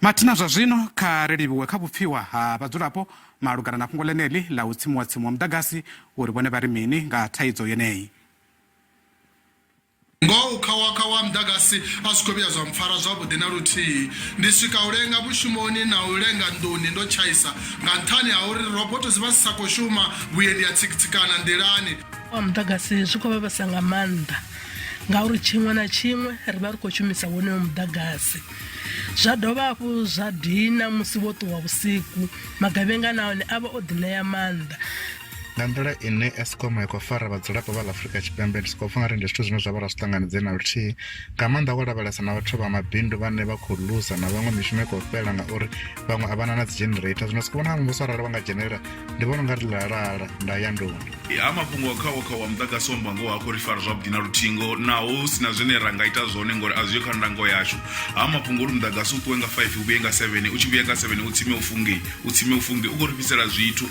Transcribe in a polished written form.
Matina zwa zwino kha relivhiwe kha Vhupfiwa ha vhadzulapo malugana na fhungo ḽeneli ḽa u tsimuwa muḓagasi uri vhone vha ri mini nga thaidzo yeneyi. Ngo khawa muḓagasi a zwi khou vhuya zwa mpfara zwavhuḓi na luthihi. Ndi swika u lenga mushumoni na u lenga nḓuni ndo tshaisa nga nṱhani ha uri roboto dzi vha dzi sa khou shuma, vhuendi ha tsikitsikana nḓilani. Wa muḓagasi zwi khou vhavhesa nga maanḓa ngauri tshiṅwe na tshiṅwe ri vha ri khou shumisa woneyo muḓagasi. Zwa dovha hafhu zwa dina musi wo ṱuwa vhusiku, magavhenga nahone a vha o ḓiṋea maanḓa. Nga nḓila ine Eskom ya khou fara vhadzulapo vha Afrika Tshipembe ndi sokou pfha nga ri ndi zwithu zwine zwa vha zwi ṱanganedze na luthihi nga maanḓa wo lavhelesa na vhathu vha mabindu vhane vha khou luza na vhaṅwe mishumo i khou fhela ngauri vhaṅwe a vha na dzi generator. Zwino sokou vhona muvhuso arali vha nga dzhenelela ndi vhona unga ri ḽalala nda ya nduni. Ha mafhungo kha muḓagasi wa mbango wa khou ri fara zwavhuḓi na luthingo naho sina zwine ra nga ita zwone ngori a zwi kha ndango yashu. Ha mafhungo uri muḓagasi u ṱuwe nga 5 u vhuye nga 7 u tshi vhuya nga 7 u tsime u funge u khou ri fhisela zwithu